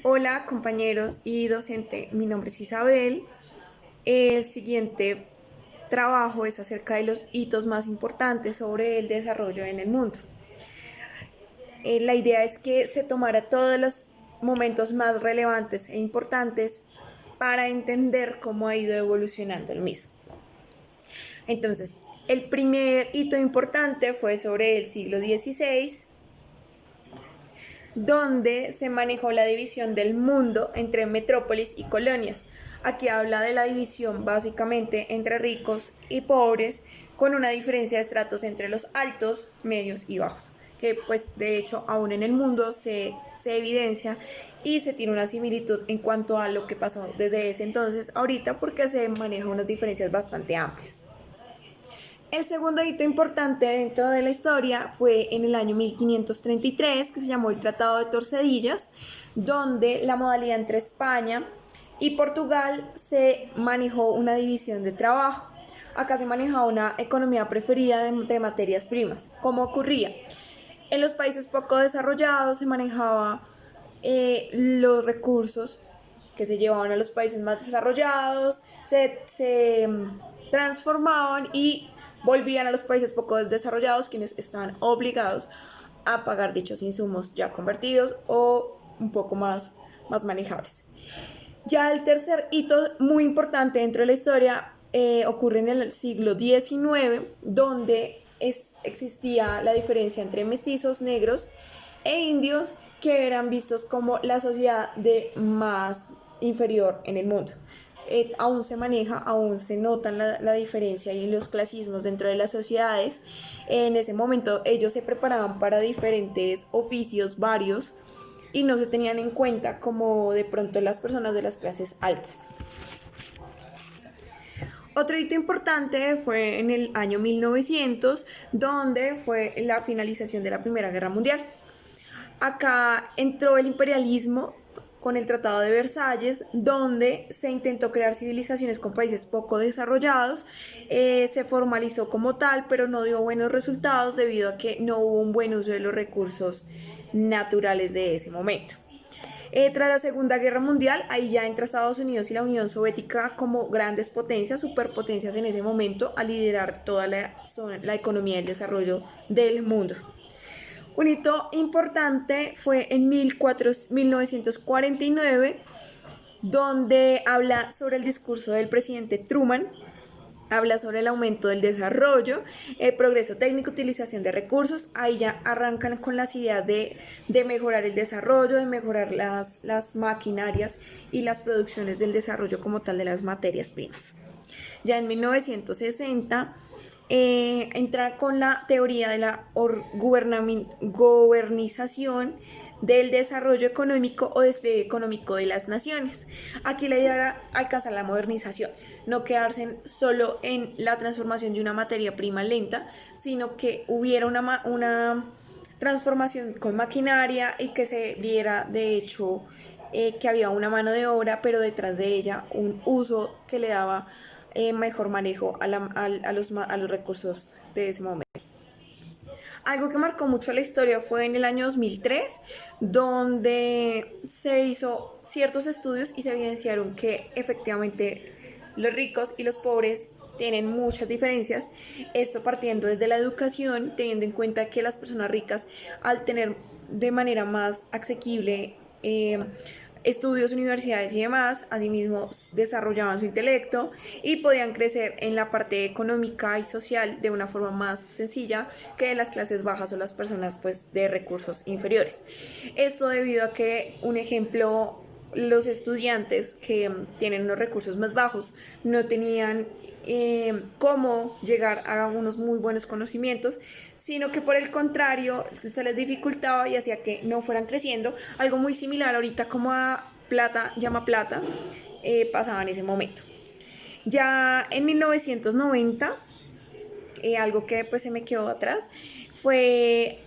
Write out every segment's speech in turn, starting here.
Hola compañeros y docente, mi nombre es Isabel. El siguiente trabajo es acerca de los hitos más importantes sobre el desarrollo en el mundo. La idea es que se tomara todos los momentos más relevantes e importantes para entender cómo ha ido evolucionando el mismo. Entonces, el primer hito importante fue sobre el siglo XVI, donde se manejó la división del mundo entre metrópolis y colonias. Aquí habla de la división básicamente entre ricos y pobres, con una diferencia de estratos entre los altos, medios y bajos, que pues de hecho aún en el mundo se evidencia y se tiene una similitud en cuanto a lo que pasó desde ese entonces ahorita, porque se manejan unas diferencias bastante amplias. El segundo hito importante dentro de la historia fue en el año 1533, que se llamó el Tratado de Torcedillas, donde la modalidad entre España y Portugal se manejó una división de trabajo. Acá se manejaba una economía preferida entre materias primas. ¿Cómo ocurría? En los países poco desarrollados se manejaba los recursos que se llevaban a los países más desarrollados, se transformaban y volvían a los países poco desarrollados, quienes estaban obligados a pagar dichos insumos ya convertidos o un poco más manejables. Ya el tercer hito muy importante dentro de la historia ocurre en el siglo XIX, donde existía la diferencia entre mestizos, negros e indios, que eran vistos como la sociedad de más inferior en el mundo. Aún se maneja, aún se notan la diferencia y los clasismos dentro de las sociedades. En ese momento ellos se preparaban para diferentes oficios varios y no se tenían en cuenta como de pronto las personas de las clases altas. Otro hito importante fue en el año 1900, donde fue la finalización de la Primera Guerra Mundial. Acá entró el imperialismo con el Tratado de Versalles, donde se intentó crear civilizaciones con países poco desarrollados. Se formalizó como tal, pero no dio buenos resultados debido a que no hubo un buen uso de los recursos naturales de ese momento. Tras la Segunda Guerra Mundial, ahí ya entra Estados Unidos y la Unión Soviética como grandes potencias, superpotencias en ese momento, a liderar toda la economía y el desarrollo del mundo. Un hito importante fue en 1949, donde habla sobre el discurso del presidente Truman. Habla sobre el aumento del desarrollo, el progreso técnico, utilización de recursos. Ahí ya arrancan con las ideas de mejorar el desarrollo, de mejorar las maquinarias y las producciones del desarrollo como tal de las materias primas. Ya en 1960 entra con la teoría de la gobernización del desarrollo económico o despliegue económico de las naciones. Aquí la idea era alcanzar la modernización, no quedarse solo en la transformación de una materia prima lenta, sino que hubiera una transformación con maquinaria y que se viera de hecho que había una mano de obra, pero detrás de ella un uso que le daba mejor manejo a los recursos de ese momento. Algo que marcó mucho la historia fue en el año 2003, donde se hizo ciertos estudios y se evidenciaron que efectivamente los ricos y los pobres tienen muchas diferencias, esto partiendo desde la educación, teniendo en cuenta que las personas ricas, al tener de manera más asequible estudios, universidades y demás, asimismo desarrollaban su intelecto y podían crecer en la parte económica y social de una forma más sencilla que las clases bajas o las personas pues de recursos inferiores. Esto debido a que, un ejemplo, los estudiantes que tienen unos recursos más bajos no tenían cómo llegar a unos muy buenos conocimientos, sino que por el contrario se les dificultaba y hacía que no fueran creciendo. Algo muy similar ahorita como a Plata llama Plata pasaba en ese momento. Ya en 1990, algo que pues se me quedó atrás fue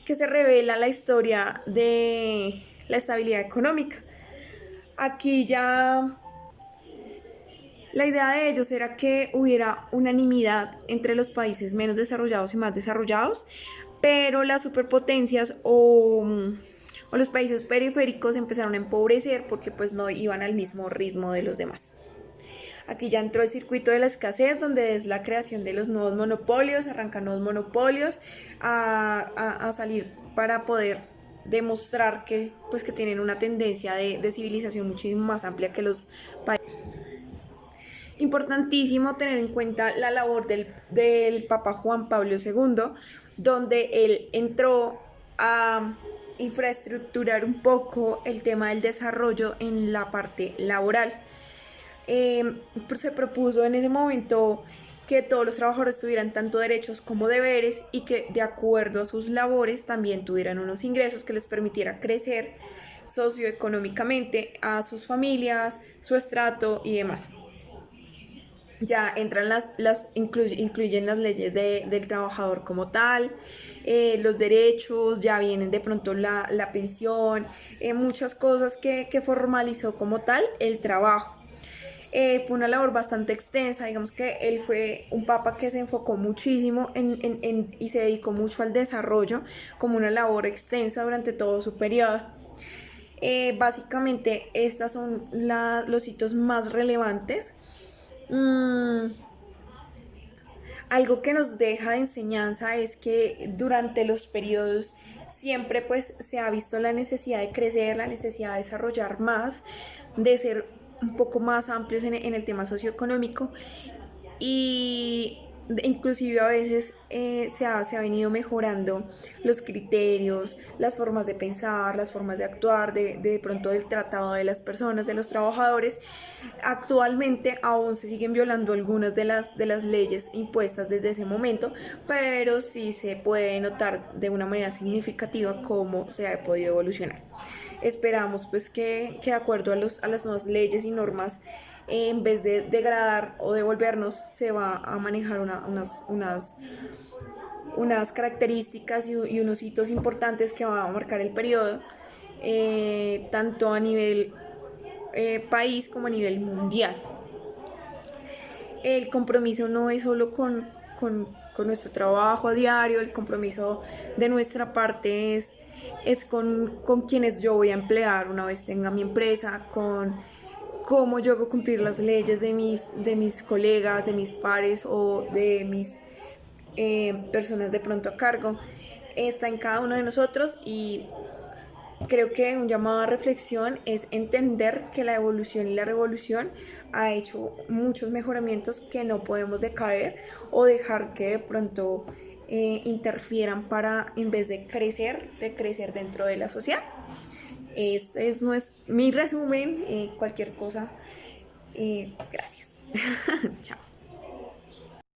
que se revela la historia de la estabilidad económica. Aquí ya la idea de ellos era que hubiera unanimidad entre los países menos desarrollados y más desarrollados, pero las superpotencias o los países periféricos empezaron a empobrecer porque pues no iban al mismo ritmo de los demás. Aquí ya entró el circuito de la escasez, donde es la creación de los nuevos monopolios, arrancan nuevos monopolios a salir para poder demostrar que, pues, que tienen una tendencia de civilización muchísimo más amplia que los países. Importantísimo tener en cuenta la labor del Papa Juan Pablo II, donde él entró a infraestructurar un poco el tema del desarrollo en la parte laboral. Se propuso en ese momento que todos los trabajadores tuvieran tanto derechos como deberes y que de acuerdo a sus labores también tuvieran unos ingresos que les permitiera crecer socioeconómicamente a sus familias, su estrato y demás. Ya entran incluyen las leyes del trabajador como tal, los derechos, ya vienen de pronto la pensión, muchas cosas que formalizó como tal el trabajo. Fue una labor bastante extensa, digamos que él fue un papa que se enfocó muchísimo y se dedicó mucho al desarrollo como una labor extensa durante todo su periodo. Básicamente estos son los hitos más relevantes. Algo que nos deja de enseñanza es que durante los periodos siempre pues se ha visto la necesidad de crecer, la necesidad de desarrollar más, de ser un poco más amplios en el tema socioeconómico y inclusive a veces se ha venido mejorando los criterios, las formas de pensar, las formas de actuar, de pronto del tratado de las personas, de los trabajadores. Actualmente aún se siguen violando algunas de las leyes impuestas desde ese momento, pero sí se puede notar de una manera significativa cómo se ha podido evolucionar. Esperamos pues que de acuerdo a las nuevas leyes y normas, en vez de degradar o devolvernos, se va a manejar unas características y unos hitos importantes que van a marcar el periodo, tanto a nivel país como a nivel mundial. El compromiso no es solo con nuestro trabajo a diario, el compromiso de nuestra parte es con quienes yo voy a emplear una vez tenga mi empresa, con cómo yo hago cumplir las leyes de mis colegas, de mis pares o de mis personas de pronto a cargo. Está en cada uno de nosotros y creo que un llamado a reflexión es entender que la evolución y la revolución ha hecho muchos mejoramientos que no podemos decaer o dejar que de pronto interfieran para, en vez de crecer dentro de la sociedad. Este es mi resumen. Cualquier cosa, gracias. Chao.